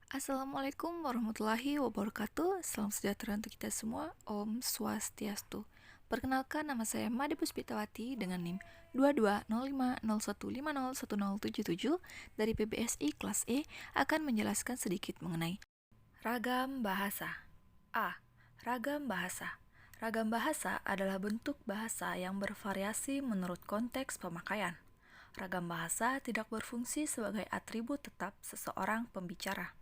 Assalamualaikum warahmatullahi wabarakatuh. Salam sejahtera untuk kita semua. Om Swastiastu. Perkenalkan, nama saya Made Puspitawati dengan NIM 220501501077 dari PBSI kelas E akan menjelaskan sedikit mengenai ragam bahasa. A. Ragam bahasa. Ragam bahasa adalah bentuk bahasa yang bervariasi menurut konteks pemakaian. Ragam bahasa tidak berfungsi sebagai atribut tetap seseorang pembicara.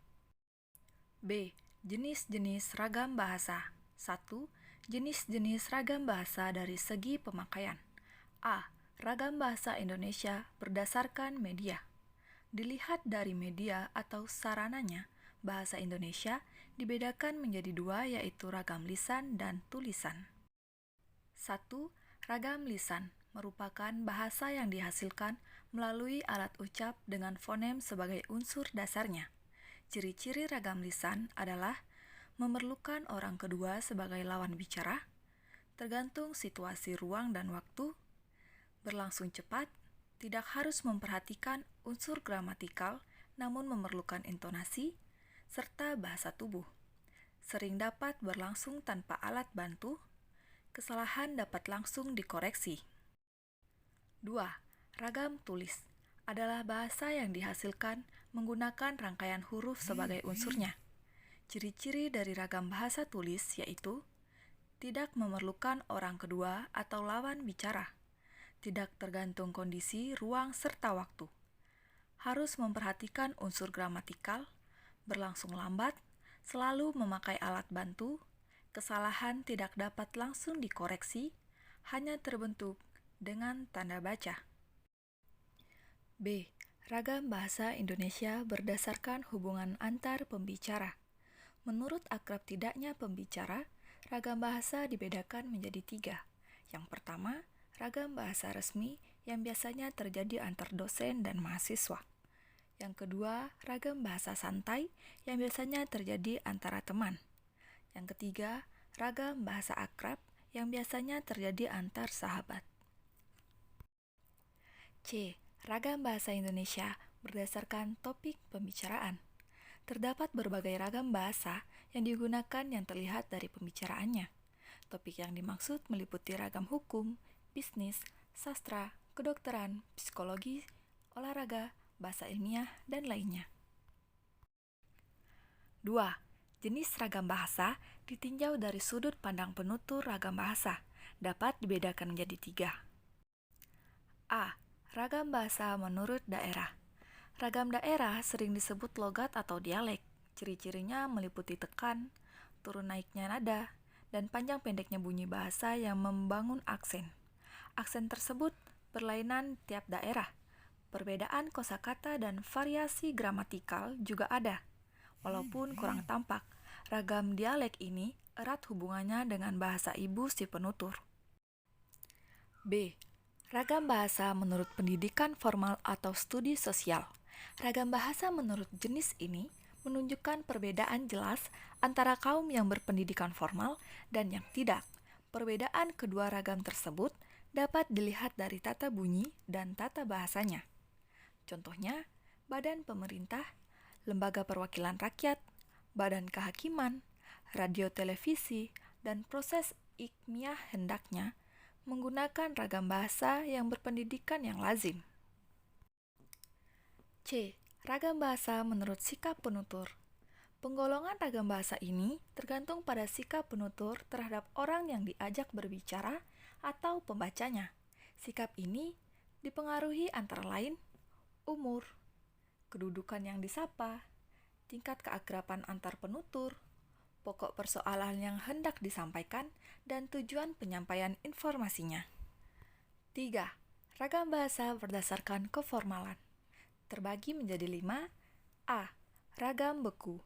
B. Jenis-jenis ragam bahasa. 1. Jenis-jenis ragam bahasa dari segi pemakaian. A. Ragam bahasa Indonesia berdasarkan media. Dilihat dari media atau sarananya, bahasa Indonesia dibedakan menjadi dua, yaitu ragam lisan dan tulisan. 1. Ragam lisan merupakan bahasa yang dihasilkan melalui alat ucap dengan fonem sebagai unsur dasarnya. Ciri-ciri ragam lisan adalah memerlukan orang kedua sebagai lawan bicara, tergantung situasi ruang dan waktu, berlangsung cepat, tidak harus memperhatikan unsur gramatikal namun memerlukan intonasi, serta bahasa tubuh. Sering dapat berlangsung tanpa alat bantu, kesalahan dapat langsung dikoreksi. 2. Ragam tulis adalah bahasa yang dihasilkan menggunakan rangkaian huruf sebagai unsurnya. Ciri-ciri dari ragam bahasa tulis yaitu tidak memerlukan orang kedua atau lawan bicara, tidak tergantung kondisi, ruang, serta waktu, harus memperhatikan unsur gramatikal, berlangsung lambat, selalu memakai alat bantu, kesalahan tidak dapat langsung dikoreksi, hanya terbentuk dengan tanda baca. B. Ragam bahasa Indonesia berdasarkan hubungan antar pembicara. Menurut akrab tidaknya pembicara, ragam bahasa dibedakan menjadi 3. Yang pertama, ragam bahasa resmi yang biasanya terjadi antar dosen dan mahasiswa. Yang kedua, ragam bahasa santai yang biasanya terjadi antara teman. Yang ketiga, ragam bahasa akrab yang biasanya terjadi antar sahabat. C. Ragam bahasa Indonesia berdasarkan topik pembicaraan. Terdapat berbagai ragam bahasa yang digunakan yang terlihat dari pembicaraannya. Topik yang dimaksud meliputi ragam hukum, bisnis, sastra, kedokteran, psikologi, olahraga, bahasa ilmiah, dan lainnya. 2. Jenis ragam bahasa ditinjau dari sudut pandang penutur ragam bahasa, dapat dibedakan menjadi 3. A. Ragam bahasa menurut daerah. Ragam daerah sering disebut logat atau dialek. Ciri-cirinya meliputi tekan, turun naiknya nada, dan panjang pendeknya bunyi bahasa yang membangun aksen. Aksen tersebut berlainan tiap daerah. Perbedaan kosakata dan variasi gramatikal juga ada. Walaupun kurang tampak, ragam dialek ini erat hubungannya dengan bahasa ibu si penutur. B. Ragam bahasa menurut pendidikan formal atau studi sosial. Ragam bahasa menurut jenis ini menunjukkan perbedaan jelas antara kaum yang berpendidikan formal dan yang tidak. Perbedaan kedua ragam tersebut dapat dilihat dari tata bunyi dan tata bahasanya. Contohnya, badan pemerintah, lembaga perwakilan rakyat, badan kehakiman, radio televisi, dan proses ilmiah hendaknya menggunakan ragam bahasa yang berpendidikan yang lazim. C. Ragam bahasa menurut sikap penutur. Penggolongan ragam bahasa ini tergantung pada sikap penutur terhadap orang yang diajak berbicara atau pembacanya. Sikap ini dipengaruhi antara lain umur, kedudukan yang disapa, tingkat keakraban antar penutur, pokok persoalan yang hendak disampaikan, dan tujuan penyampaian informasinya. 3. Ragam bahasa berdasarkan keformalan. Terbagi menjadi 5. A. Ragam beku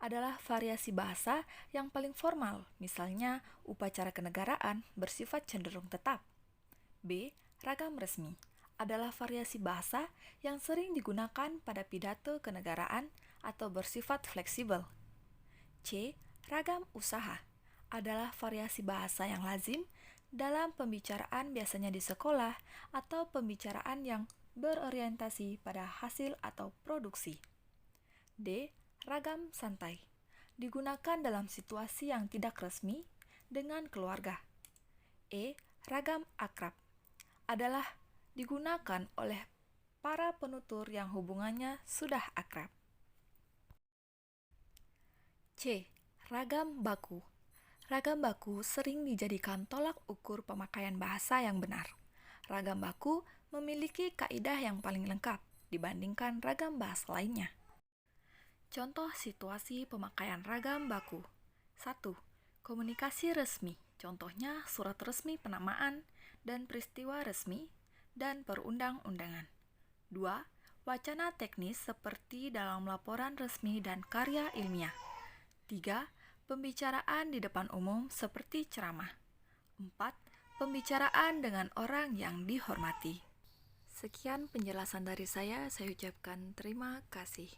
adalah variasi bahasa yang paling formal, misalnya upacara kenegaraan bersifat cenderung tetap. B. Ragam resmi adalah variasi bahasa yang sering digunakan pada pidato kenegaraan atau bersifat fleksibel. C. Ragam usaha adalah variasi bahasa yang lazim dalam pembicaraan biasanya di sekolah atau pembicaraan yang berorientasi pada hasil atau produksi. D. Ragam santai digunakan dalam situasi yang tidak resmi dengan keluarga. Ragam akrab adalah digunakan oleh para penutur yang hubungannya sudah akrab. Ragam baku. Ragam baku sering dijadikan tolak ukur pemakaian bahasa yang benar. Ragam baku memiliki kaidah yang paling lengkap dibandingkan ragam bahasa lainnya. Contoh situasi pemakaian ragam baku. 1. Komunikasi resmi. Contohnya surat resmi penamaan dan peristiwa resmi dan perundang-undangan. 2. Wacana teknis seperti dalam laporan resmi dan karya ilmiah. 3. Pembicaraan di depan umum seperti ceramah. 4. Pembicaraan dengan orang yang dihormati. Sekian penjelasan dari saya ucapkan terima kasih.